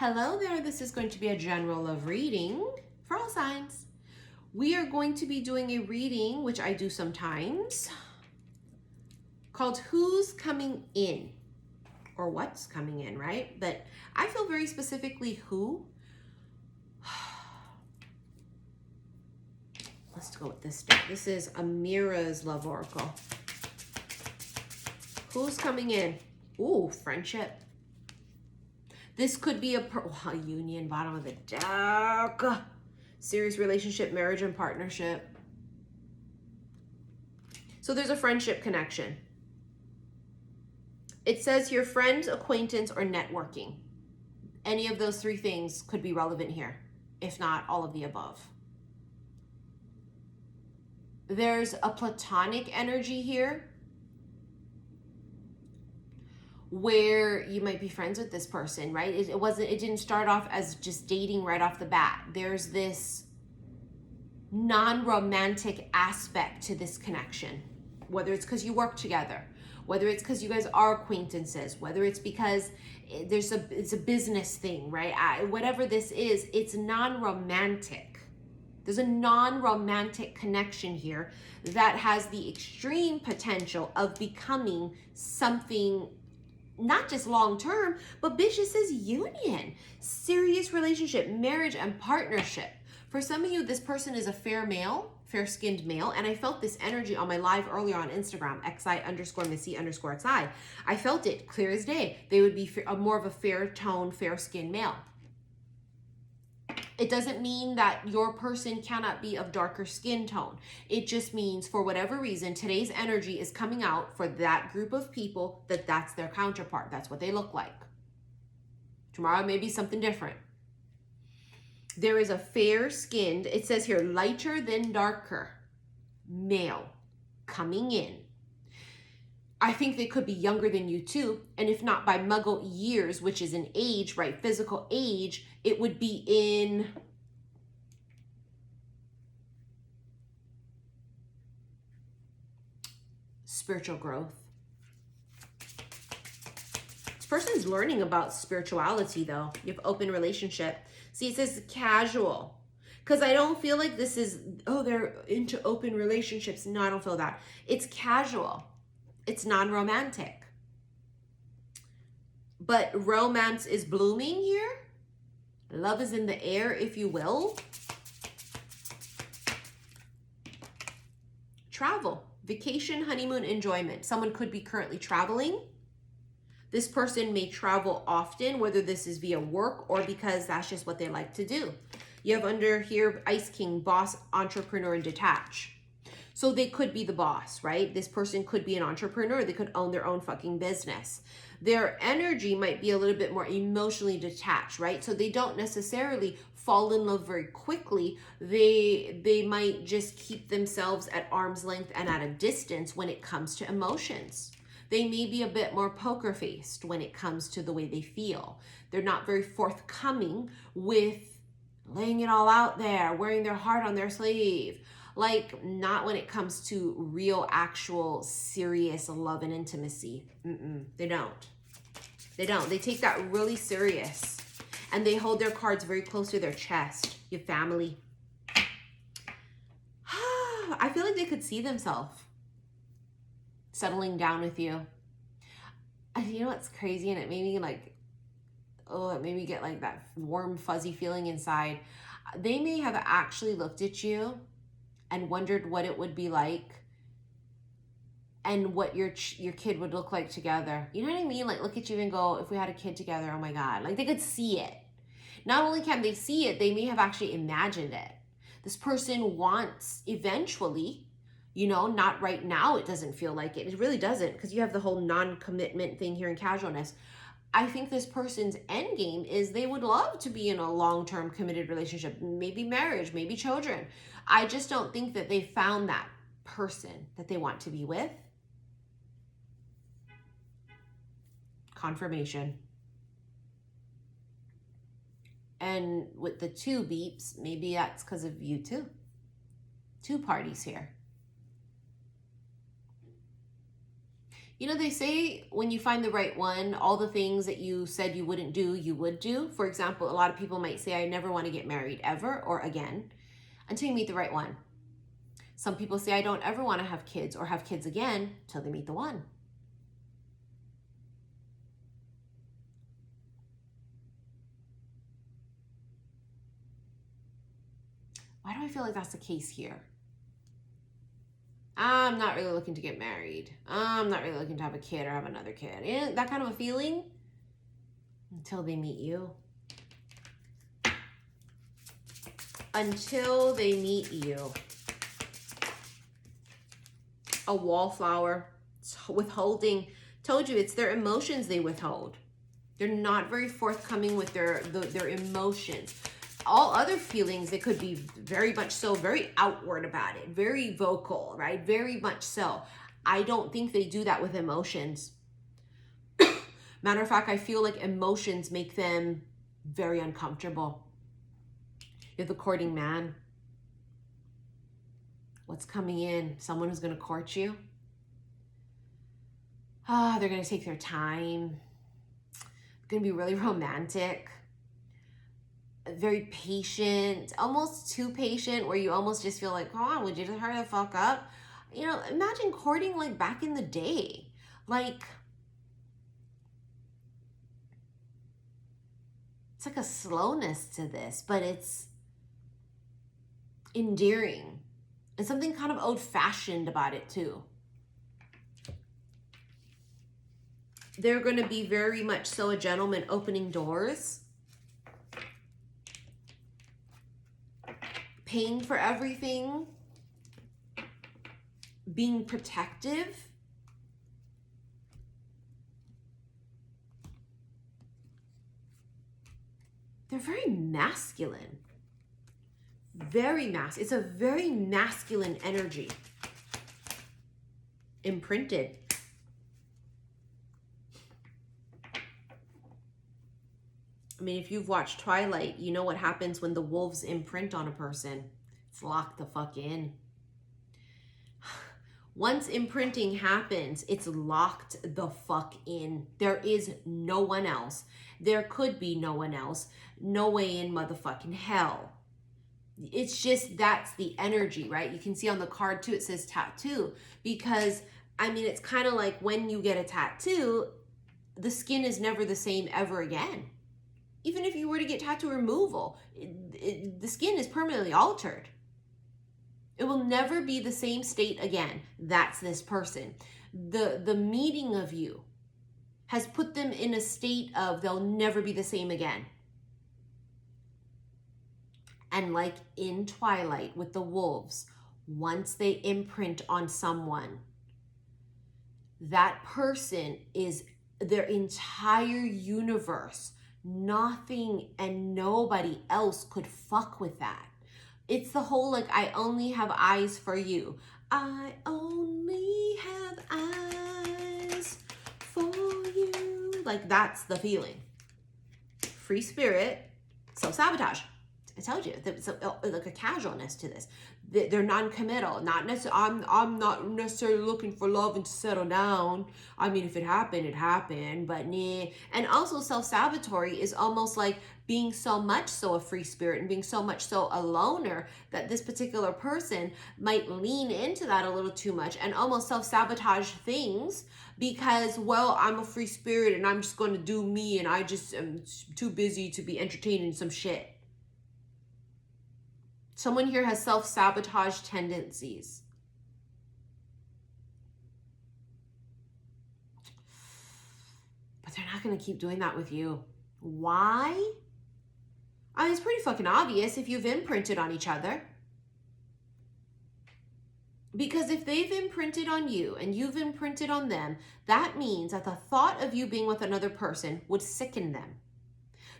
Hello there, this is going to be a general love reading for all signs. We are going to be doing a reading, which I do sometimes, called Who's Coming In? Or what's coming in, right? But I feel very specifically who. Let's go with this deck. This is Amira's Love Oracle. Who's coming in? Ooh, friendship. This could be a union, bottom of the deck. Serious relationship, marriage, and partnership. So there's a friendship connection. It says here, friends, acquaintance, or networking. Any of those three things could be relevant here, if not all of the above. There's a platonic energy here where you might be friends with this person, right? It didn't start off as just dating right off the bat. There's this non-romantic aspect to this connection, whether it's because you work together, whether it's because you guys are acquaintances, whether it's because it's a business thing, right? Whatever this is, it's non-romantic. There's a non-romantic connection here that has the extreme potential of becoming something not just long-term, but bitch, this is union, serious relationship, marriage, and partnership. For some of you, this person is a fair-skinned male, and I felt this energy on my live earlier on Instagram, xi_missy_xi. I felt it clear as day. They would be more of a fair-toned, fair-skinned male. It doesn't mean that your person cannot be of darker skin tone. It just means for whatever reason, today's energy is coming out for that group of people that's their counterpart. That's what they look like. Tomorrow may be something different. There is a fair-skinned, it says here, lighter than darker male coming in. I think they could be younger than you too. And if not by muggle years, which is an age, right? Physical age, it would be in spiritual growth. This person's learning about spirituality though. You have open relationship. See, it says casual. Because I don't feel like this is, oh, they're into open relationships. No, I don't feel that. It's casual. It's non-romantic. But romance is blooming here. Love is in the air, if you will. Travel, vacation, honeymoon, enjoyment. Someone could be currently traveling. This person may travel often, whether this is via work or because that's just what they like to do. You have under here, Ice King, boss, entrepreneur, and detach. So they could be the boss, right? This person could be an entrepreneur. They could own their own fucking business. Their energy might be a little bit more emotionally detached, right? So they don't necessarily fall in love very quickly. They might just keep themselves at arm's length and at a distance when it comes to emotions. They may be a bit more poker faced when it comes to the way they feel. They're not very forthcoming with laying it all out there, wearing their heart on their sleeve. Like, not when it comes to real, actual, serious love and intimacy. They don't. They don't. They take that really serious. And they hold their cards very close to their chest. Your family. I feel like they could see themselves settling down with you. You know what's crazy? And it made me like, oh, it made me get like that warm, fuzzy feeling inside. They may have actually looked at you and wondered what it would be like and what your kid would look like together. You know what I mean? Like, look at you and go, if we had a kid together, oh my God. Like, they could see it. Not only can they see it, they may have actually imagined it. This person wants eventually, you know, not right now, it doesn't feel like it. It really doesn't, because you have the whole non-commitment thing here in casualness. I think this person's end game is they would love to be in a long-term committed relationship, maybe marriage, maybe children. I just don't think that they found that person that they want to be with. Confirmation. And with the 2 beeps, maybe that's because of you too. 2 parties here. You know, they say when you find the right one, all the things that you said you wouldn't do, you would do. For example, a lot of people might say, I never want to get married ever or again until you meet the right one. Some people say, I don't ever want to have kids or have kids again till they meet the one. Why do I feel like that's the case here? I'm not really looking to get married. I'm not really looking to have a kid or have another kid. You that kind of a feeling until they meet you. Until they meet you. A wallflower, withholding. Told you, it's their emotions they withhold. They're not very forthcoming with their emotions. All other feelings, they could be very much so, very outward about it, very vocal, right? Very much so. I don't think they do that with emotions. Matter of fact, I feel like emotions make them very uncomfortable. You're the courting man. What's coming in? Someone who's going to court you. They're going to take their time. Going to be really romantic. Very patient, almost too patient, where you almost just feel like, come on, would you just hurry the fuck up? You know, imagine courting like back in the day. Like, it's like a slowness to this, but it's endearing. And something kind of old-fashioned about it too. They're going to be very much so a gentleman opening doors. Paying for everything. Being protective. They're very masculine. Very masculine. It's a very masculine energy. Imprinted. I mean, if you've watched Twilight, you know what happens when the wolves imprint on a person. It's locked the fuck in. Once imprinting happens, it's locked the fuck in. There is no one else. There could be no one else. No way in motherfucking hell. It's just, that's the energy, right? You can see on the card too, it says tattoo. Because, I mean, it's kind of like when you get a tattoo, the skin is never the same ever again. Even if you were to get tattoo removal, the skin is permanently altered. It will never be the same state again. That's this person. The meeting of you has put them in a state of they'll never be the same again. And like in Twilight with the wolves, once they imprint on someone, that person is their entire universe. Nothing and nobody else could fuck with that. It's the whole like, I only have eyes for you. I only have eyes for you. Like, that's the feeling. Free spirit, self-sabotage. I told you, it's like a casualness to this. They're non-committal. Not necessarily. I'm not necessarily looking for love and to settle down. I mean, if it happened, it happened. But nah. And also, self-sabotatory is almost like being so much so a free spirit and being so much so a loner that this particular person might lean into that a little too much and almost self-sabotage things because, well, I'm a free spirit and I'm just going to do me and I just am too busy to be entertaining some shit. Someone here has self-sabotage tendencies. But they're not going to keep doing that with you. Why? I mean, it's pretty fucking obvious if you've imprinted on each other. Because if they've imprinted on you and you've imprinted on them, that means that the thought of you being with another person would sicken them.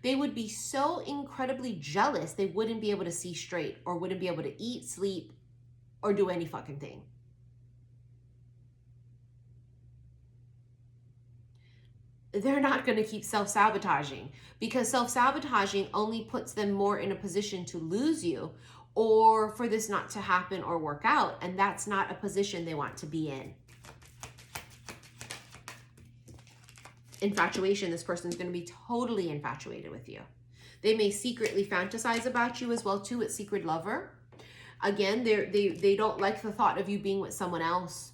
They would be so incredibly jealous, they wouldn't be able to see straight or wouldn't be able to eat, sleep, or do any fucking thing. They're not going to keep self-sabotaging because self-sabotaging only puts them more in a position to lose you or for this not to happen or work out. And that's not a position they want to be in. infatuation. This person's going to be totally infatuated with you. They may secretly fantasize about you as well too. It's secret lover. Again, they don't like the thought of you being with someone else.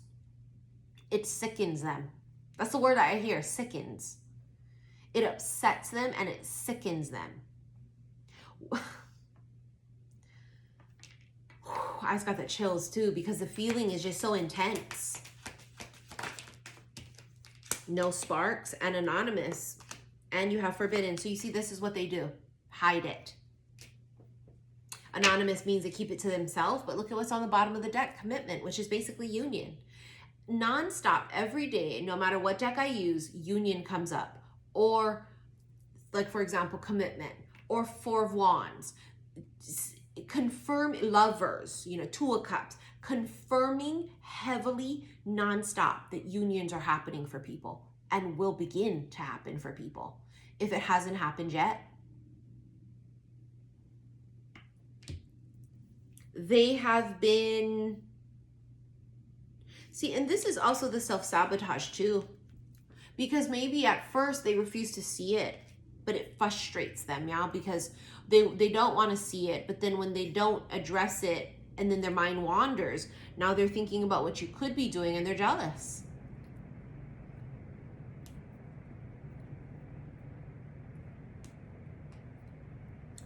It sickens them. That's the word I hear, sickens. It upsets them and it sickens them. I just got the chills too because the feeling is just so intense. No sparks and anonymous. And you have forbidden. So you see, this is what they do. Hide it. Anonymous means they keep it to themselves, but look at what's on the bottom of the deck. Commitment, which is basically union. Non-stop, every day, no matter what deck I use, union comes up. Or, like for example, commitment. Or Four of Wands. Confirm lovers, you know, Two of Cups. Confirming heavily, non-stop, that unions are happening for people. And will begin to happen for people. If it hasn't happened yet. They have been... See, and this is also the self-sabotage too. Because maybe at first they refuse to see it, but it frustrates them, yeah? Because they don't want to see it, but then when they don't address it, and then their mind wanders, now they're thinking about what you could be doing and they're jealous.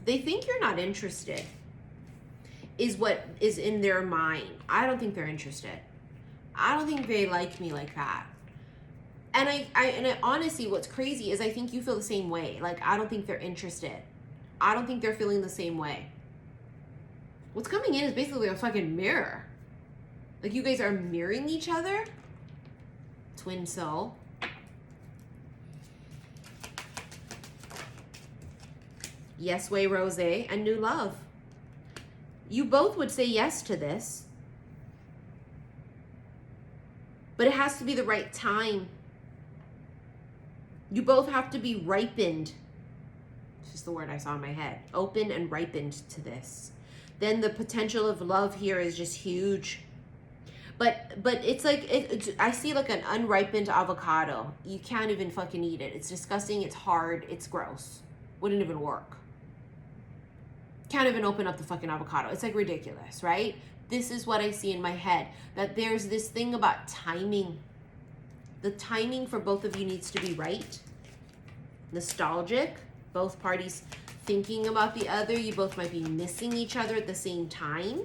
They think you're not interested, is what is in their mind. I don't think they're interested. I don't think they like me like that. And I honestly, what's crazy is I think you feel the same way. Like, I don't think they're interested. I don't think they're feeling the same way. What's coming in is basically a fucking mirror. Like, you guys are mirroring each other. Twin soul. Yes way rose and new love. You both would say yes to this. But it has to be the right time. You both have to be ripened. It's just the word I saw in my head. Open and ripened to this. Then the potential of love here is just huge. But it's like, I see like an unripened avocado. You can't even fucking eat it. It's disgusting. It's hard. It's gross. Wouldn't even work. Can't even open up the fucking avocado. It's like ridiculous, right? This is what I see in my head. That there's this thing about timing. The timing for both of you needs to be right. Nostalgic. Both parties thinking about the other. You both might be missing each other at the same time.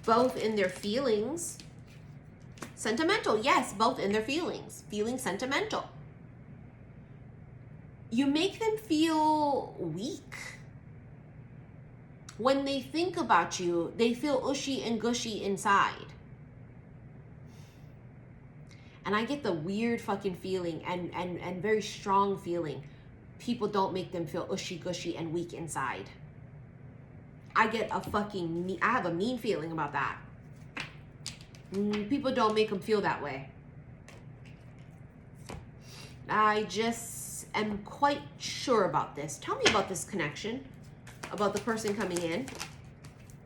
Both in their feelings. Sentimental. Yes, both in their feelings. Feeling sentimental. You make them feel weak. When they think about you, they feel ushy and gushy inside. And I get the weird fucking feeling and very strong feeling. People don't make them feel ushy gushy and weak inside. I have a mean feeling about that. People don't make them feel that way. I just am quite sure about this. Tell me about this connection. About the person coming in.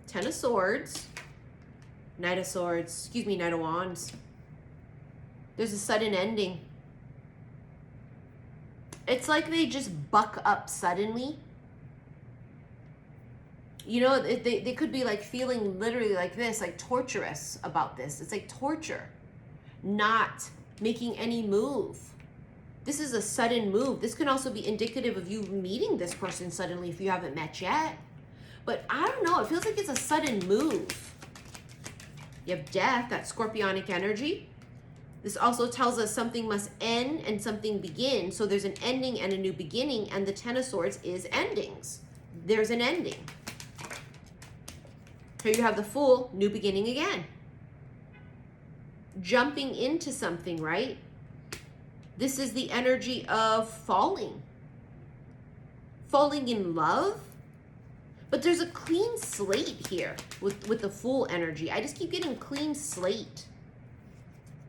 Ten of Swords. Knight of Swords. Excuse me, Knight of Wands. There's a sudden ending. It's like they just buck up suddenly. You know, they could be like feeling literally like this, like torturous about this. It's like torture. Not making any move. This is a sudden move. This can also be indicative of you meeting this person suddenly if you haven't met yet. But I don't know. It feels like it's a sudden move. You have Death, that scorpionic energy. This also tells us something must end and something begin. So there's an ending and a new beginning. And the Ten of Swords is endings. There's an ending. Here you have the Fool, new beginning again. Jumping into something, right? This is the energy of falling. Falling in love. But there's a clean slate here with the Fool energy. I just keep getting clean slate.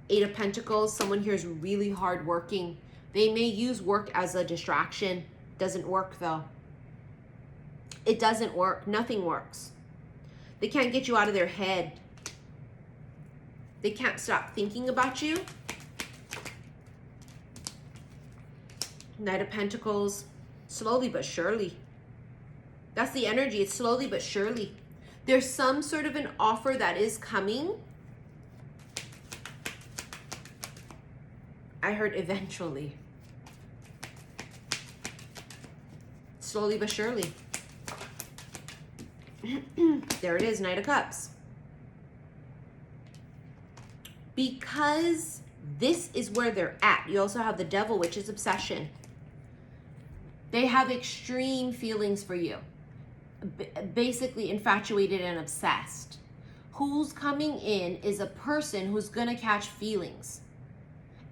Eight of Pentacles. Someone here is really hardworking. They may use work as a distraction. Doesn't work though. It doesn't work. Nothing works. They can't get you out of their head. They can't stop thinking about you. Knight of Pentacles, slowly but surely. That's the energy. It's slowly but surely. There's some sort of an offer that is coming. I heard eventually. Slowly but surely. There it is, Knight of Cups. Because this is where they're at. You also have the Devil, which is obsession. They have extreme feelings for you. Basically infatuated and obsessed. Who's coming in is a person who's going to catch feelings.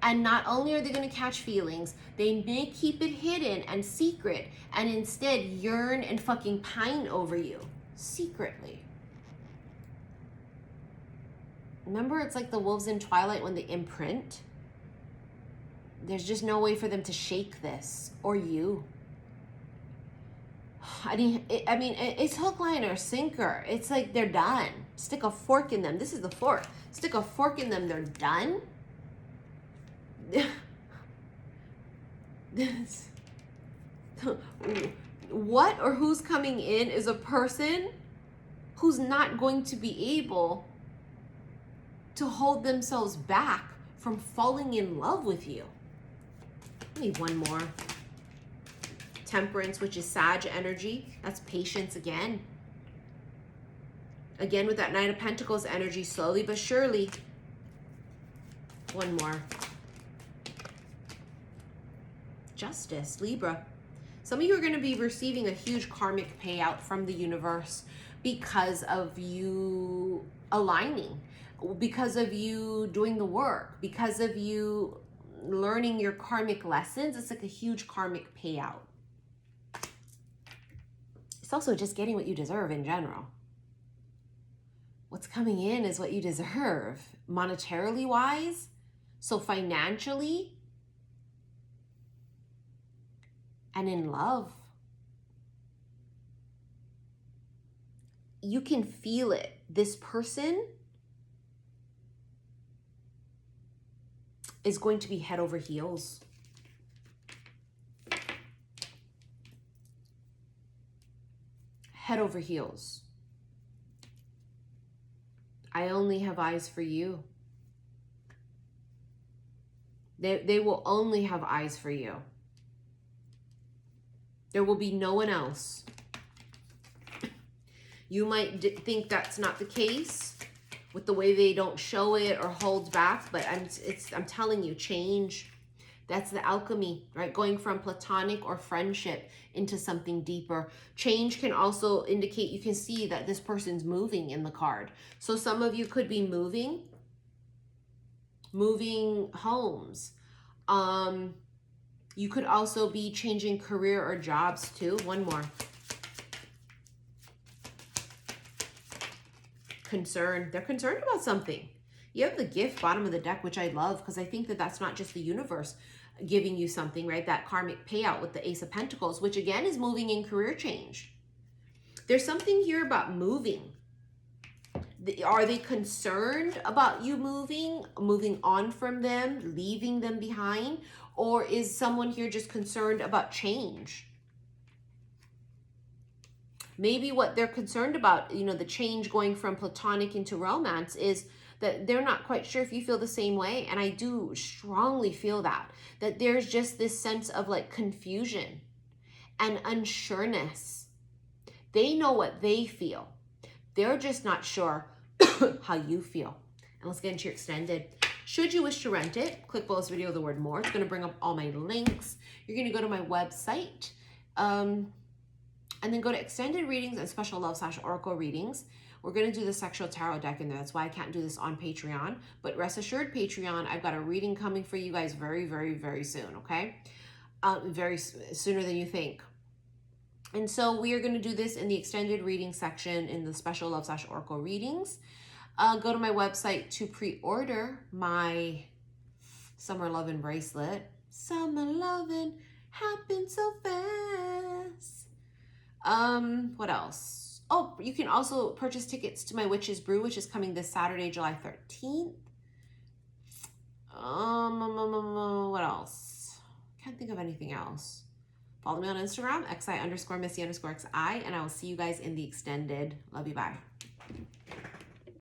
And not only are they going to catch feelings, they may keep it hidden and secret and instead yearn and fucking pine over you secretly. Remember, it's like the wolves in Twilight when they imprint. There's just no way for them to shake this, or you. I mean, it's hook, line, or sinker. It's like they're done. Stick a fork in them. This is the fork. Stick a fork in them, they're done. This. What or who's coming in is a person who's not going to be able to hold themselves back from falling in love with you. I need one more. Temperance, which is Sag energy. That's patience again. Again, with that Knight of Pentacles energy, slowly but surely. One more. Justice, Libra. Some of you are going to be receiving a huge karmic payout from the universe because of you aligning, because of you doing the work, because of you learning your karmic lessons. It's like a huge karmic payout. It's also just getting what you deserve in general. What's coming in is what you deserve, monetarily wise. So financially and in love. You can feel it. This person is going to be head over heels. Head over heels. I only have eyes for you. They will only have eyes for you. There will be no one else. You might think that's not the case with the way they don't show it or hold back, but I'm telling you, change. That's the alchemy, right? Going from platonic or friendship into something deeper. Change can also indicate, you can see that this person's moving in the card. So some of you could be moving homes. You could also be changing career or jobs too. One more. Concern. They're concerned about something. You have the gift, bottom of the deck, which I love because I think that that's not just the universe giving you something, right? That karmic payout with the Ace of Pentacles, which again is moving in career change. There's something here about moving. Are they concerned about you moving on from them, leaving them behind? Or is someone here just concerned about change? Maybe what they're concerned about, you know, the change going from platonic into romance, is that they're not quite sure if you feel the same way. And I do strongly feel that there's just this sense of like confusion and unsureness. They know what they feel. They're just not sure how you feel. And let's get into your extended. Should you wish to rent it, click below this video, the word more. It's going to bring up all my links. You're going to go to my website. And then go to extended readings and special love / oracle readings. We're going to do the sexual tarot deck in there. That's why I can't do this on Patreon. But rest assured, Patreon, I've got a reading coming for you guys very, very, very soon, okay? Sooner than you think. And so we are going to do this in the extended reading section in the special love / oracle readings. Go to my website to pre-order my Summer Lovin' bracelet. Summer lovin' happens so fast. What else? Oh, you can also purchase tickets to my Witch's Brew, which is coming this Saturday, July 13th. What else? Can't think of anything else. Follow me on Instagram, xi_missy_xi, and I will see you guys in the extended. Love you, bye.